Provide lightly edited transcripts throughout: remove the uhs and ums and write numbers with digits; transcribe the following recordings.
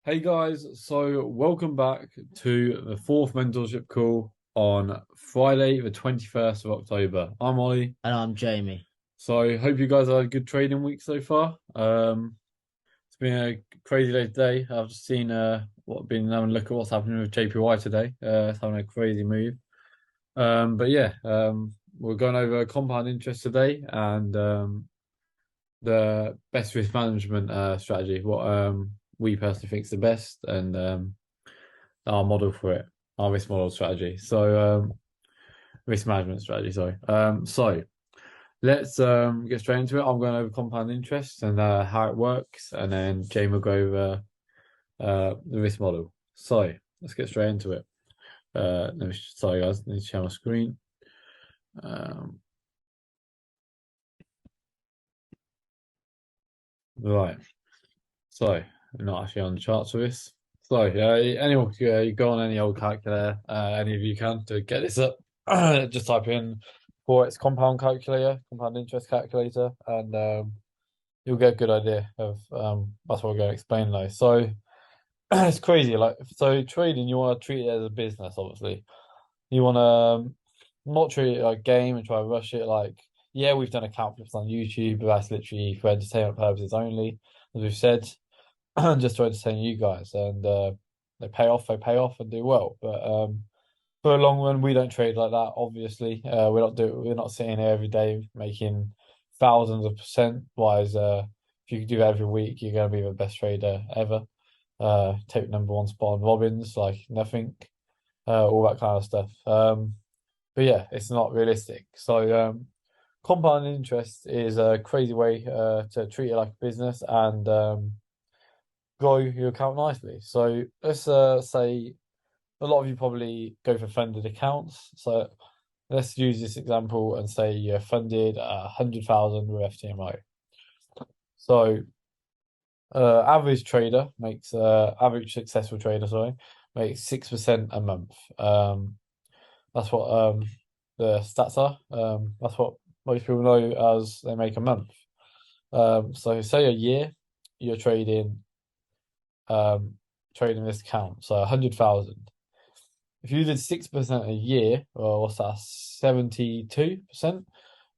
Hey guys, so welcome back to the fourth mentorship call on Friday, the 21st of October. I'm Ollie. And I'm Jamie. So hope you guys had a good trading week so far. It's been a crazy day today. I've just seen been having a look at what's happening with JPY today. It's having a crazy move. We're going over compound interest today and the best risk management strategy. What we personally think is the best and our model for it, our risk model strategy. Risk management strategy. So let's get straight into it. I'm going over compound interest and how it works, and then Jamie will go over the risk model. So let's get straight into it. Sorry guys, I need to share my screen. Um, right. So we're not actually on the charts for this. So anyone, you go on any old calculator, any of you can to get this up. Just type in for its compound calculator, compound interest calculator, and you'll get a good idea of that's what we're going to explain though. So it's crazy. Trading, you want to treat it as a business, obviously. You want to not treat it like a game and try to rush it. Like, yeah, we've done account flips on YouTube, but that's literally for entertainment purposes only, as we've said. Just to entertain you guys, and they pay off and do well. But for a long run, we don't trade like that. Obviously, we're not sitting here every day making thousands of percent. Wise, if you could do that every week, you're going to be the best trader ever. Take number one spot on Robbins, like nothing, all that kind of stuff. But yeah, it's not realistic. Compound interest is a crazy way to treat it like a business and grow your account nicely. So let's say a lot of you probably go for funded accounts. So let's use this example and say you're funded 100,000 with FTMO. So average successful trader, sorry, makes 6% a month. That's what the stats are. That's what most people know as they make a month. So say a year you're um trading this account, so 100,000. If you did 6% a year, well, what's that? 72%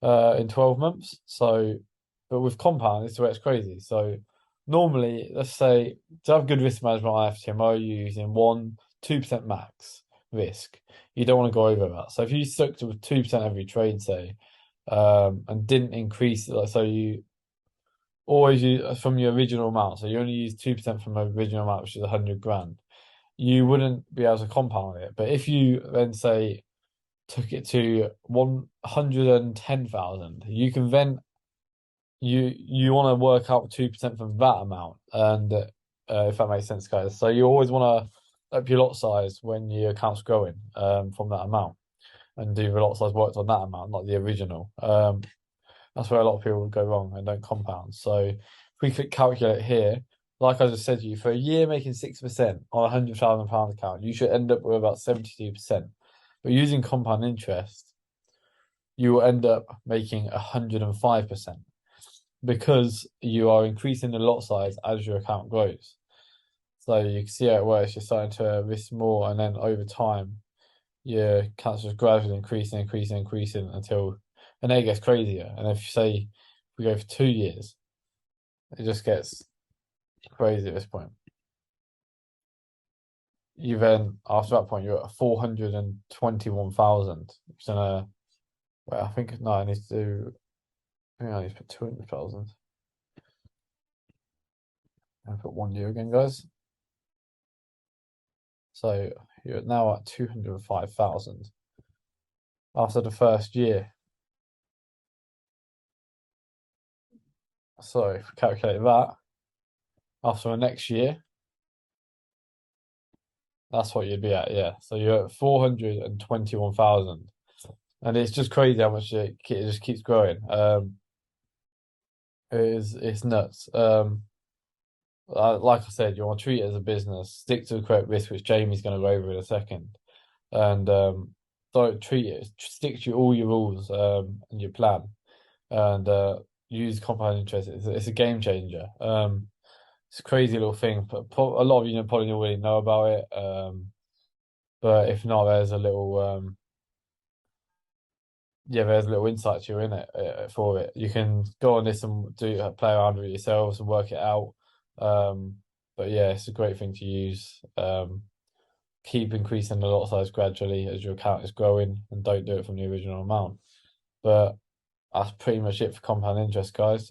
in 12 months. But with compound, this is where it's crazy. So normally, let's say to have good risk management on FTMO, you're using 2% max risk. You don't want to go over that. So if you stuck to 2% every trade, say, and didn't increase, so you always use from your original amount. So you only use 2% from the original amount, which is 100 grand. You wouldn't be able to compound it. But if you then say took it to 110,000, you can then you want to work out 2% from that amount, and if that makes sense, guys. So you always want to up your lot size when your account's growing from that amount, and do the lot size worked on that amount, not the original. That's where a lot of people go wrong and don't compound. So if we click calculate here, like I just said to you, for a year making 6% on a £100,000 account, you should end up with about 72%. But using compound interest, you will end up making 105% because you are increasing the lot size as your account grows. So you can see how it works. You're starting to risk more, and then over time, your account's just gradually increasing until, and then it gets crazier. And if you say if we go for 2 years, it just gets crazy at this point. You then, after that point, you're at 421,000. Which in a, well, I think, no, I think I need to put 200,000. And put 1 year again, guys. So you're now at 205,000 after the first year. So if we calculate that, after the next year, that's what you'd be at, yeah. So you're at 421,000. And it's just crazy how much it just keeps growing. It's nuts. Like I said, you want to treat it as a business, stick to the correct risk, which Jamie's going to go over in a second, and don't treat it. Stick to all your rules and your plan, and use compound interest. It's a game changer. it's a crazy little thing, but a lot of you probably already know about it. But if not, there's a little yeah, there's a little insight to you in it for it. You can go on this and play around with it yourselves and work it out. But yeah, it's a great thing to use. Keep increasing the lot size gradually as your account is growing, and don't do it from the original amount. But that's pretty much it for compound interest, guys.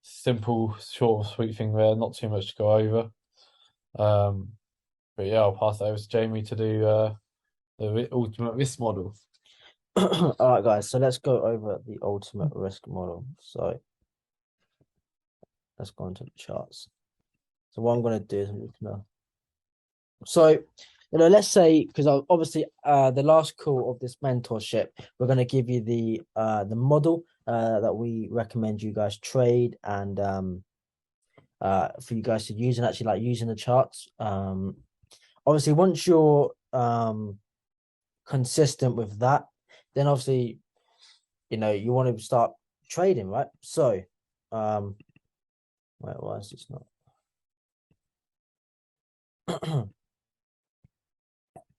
Simple, short, sweet thing there. Not too much to go over. But yeah, I'll pass it over to Jamie to do the ultimate risk model. All right, guys. So let's go over the ultimate risk model. So let's go into the charts. So what I'm going to do is I'm just going to. So, let's say, because obviously the last call of this mentorship, we're going to give you the model that we recommend you guys trade, and for you guys to use and actually like using the charts. Obviously once you're consistent with that, then obviously you want to start trading, right? So wait, why is this not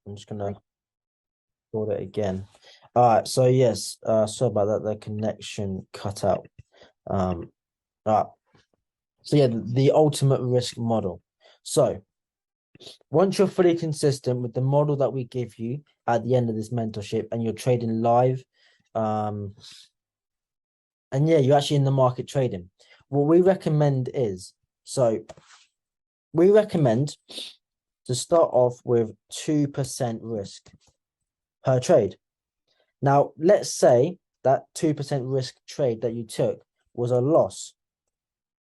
I'm just gonna record it again. All right, so yes, sorry about that, the connection cut out. All right, so yeah, the ultimate risk model. So once you're fully consistent with the model that we give you at the end of this mentorship, and you're trading live, and yeah, you're actually in the market trading, what we recommend is, so we recommend to start off with 2% risk per trade. Now, let's say that 2% risk trade that you took was a loss.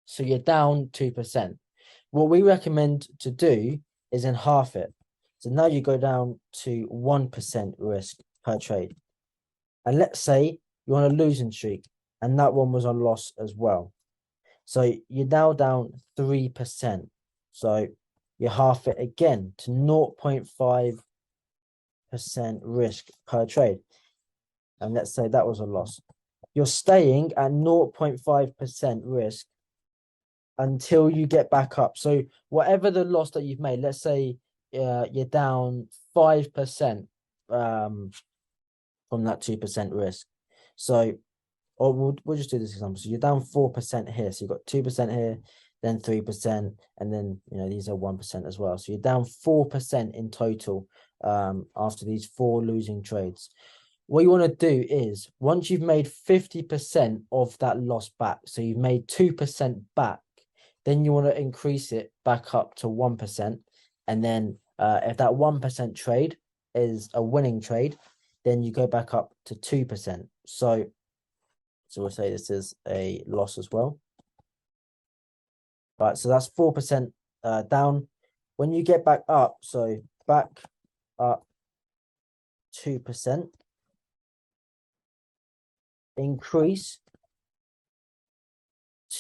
So you're down 2%. What we recommend to do is in half it. So now you go down to 1% risk per trade. And let's say you're on a losing streak, and that one was a loss as well. So you're now down 3%. So you half it again to 0.5% risk per trade. And let's say that was a loss. You're staying at 0.5% risk until you get back up. So whatever the loss that you've made, let's say you're down 5% from that 2% risk. So, or we'll just do this example. So you're down 4% here. So you've got 2% here, then 3%, and then these are 1% as well. So you're down 4% in total after these 4 losing trades. What you want to do is, once you've made 50% of that loss back, so you've made 2% back, then you want to increase it back up to 1%. And then if that 1% trade is a winning trade, then you go back up to 2%. So we'll say this is a loss as well. All right, so that's 4% down. When you get back up, so back up 2%, increase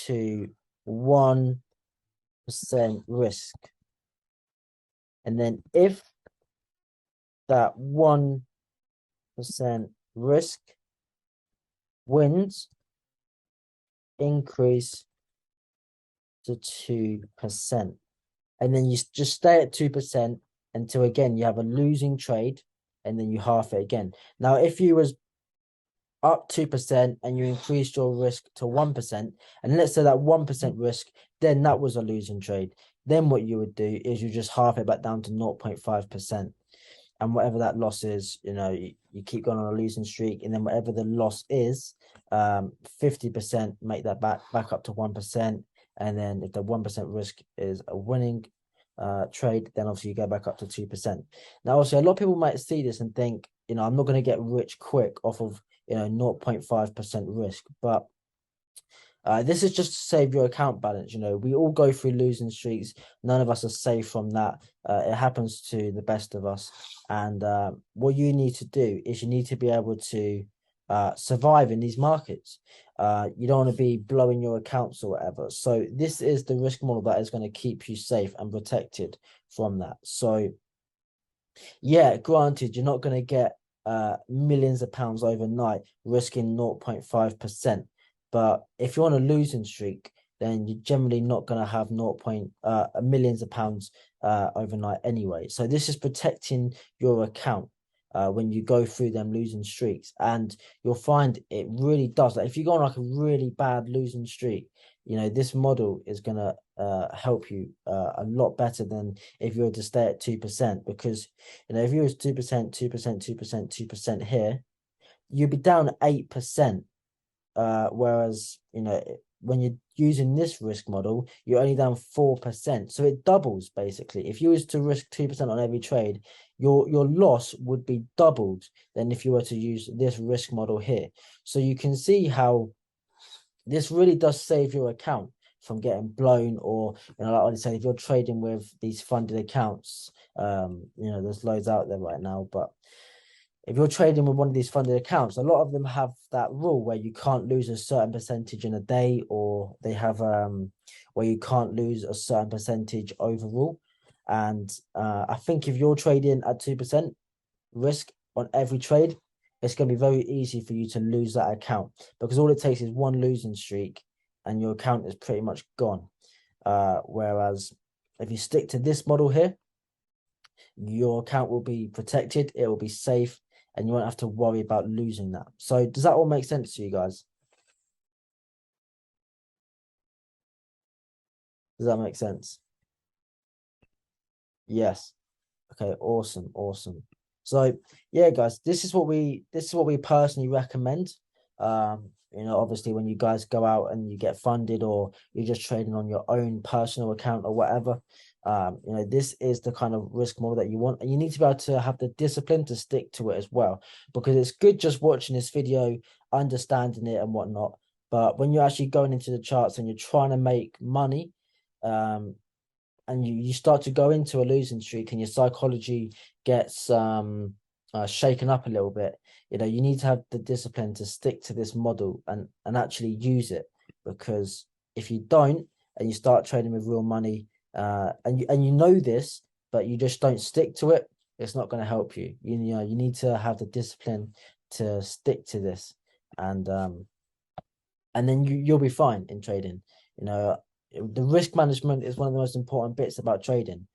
to 1% risk. And then if that 1% risk wins, increase to 2%. And then you just stay at 2% until again you have a losing trade, and then you half it again. Now, if you was up 2% and you increased your risk to 1%, and let's say that 1% risk, then that was a losing trade, then what you would do is you just half it back down to 0.5%. And whatever that loss is, you keep going on a losing streak, and then whatever the loss is, 50% make that back up to 1%. And then if the 1% risk is a winning trade, then obviously you go back up to 2%. Now, also, a lot of people might see this and think, I'm not going to get rich quick off of 0.5% risk, but this is just to save your account balance. We all go through losing streaks. None of us are safe from that. It happens to the best of us. And what you need to do is you need to be able to survive in these markets. You don't want to be blowing your accounts or whatever. So this is the risk model that is going to keep you safe and protected from that. So yeah, granted, you're not going to get millions of pounds overnight risking 0.5%. But if you're on a losing streak, then you're generally not going to have millions of pounds overnight anyway. So this is protecting your account when you go through them losing streaks, and you'll find it really does. Like if you go on like a really bad losing streak, this model is going to help you a lot better than if you were to stay at 2%, because if you was 2%, 2%, 2%, 2% here, you'd be down 8%. Whereas, when you're using this risk model, you're only down 4%. So it doubles basically. If you was to risk 2% on every trade, your loss would be doubled than if you were to use this risk model here. So you can see how this really does save your account from getting blown, or like I say, if you're trading with these funded accounts, there's loads out there right now, but if you're trading with one of these funded accounts, a lot of them have that rule where you can't lose a certain percentage in a day, or they have where you can't lose a certain percentage overall. And I think if you're trading at 2% risk on every trade, it's going to be very easy for you to lose that account, because all it takes is one losing streak and your account is pretty much gone. Whereas if you stick to this model here, your account will be protected, it will be safe, and you won't have to worry about losing that. So does that all make sense to you guys? Does that make sense? Yes. Okay, awesome, awesome. So yeah, guys, this is what we personally recommend. Obviously when you guys go out and you get funded, or you're just trading on your own personal account or whatever, this is the kind of risk model that you want, and you need to be able to have the discipline to stick to it as well, because it's good just watching this video, understanding it and whatnot, but when you're actually going into the charts and you're trying to make money, and you start to go into a losing streak and your psychology gets shaken up a little bit, you need to have the discipline to stick to this model and actually use it, because if you don't and you start trading with real money, and you know this, but you just don't stick to it, it's not going to help you. You need to have the discipline to stick to this, and then you'll be fine in trading. The risk management is one of the most important bits about trading.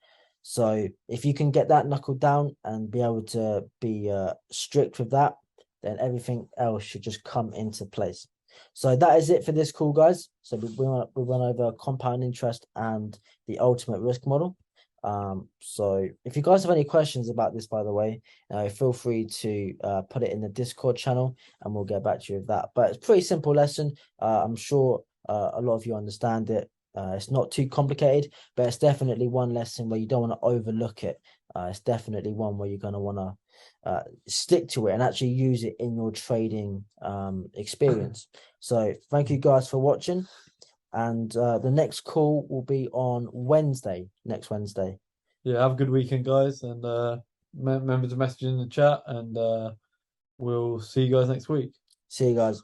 So if you can get that knuckled down and be able to be strict with that, then everything else should just come into place. So that is it for this call, guys. So we went over compound interest and the ultimate risk model. So if you guys have any questions about this, by the way, feel free to put it in the Discord channel and we'll get back to you with that. But it's a pretty simple lesson. I'm sure a lot of you understand it. It's not too complicated, but it's definitely one lesson where you don't want to overlook it. It's definitely one where you're going to want to stick to it and actually use it in your trading experience. So thank you guys for watching, and the next call will be on next Wednesday. Yeah, have a good weekend, guys, and remember to message in the chat, and we'll see you guys next week. See you guys.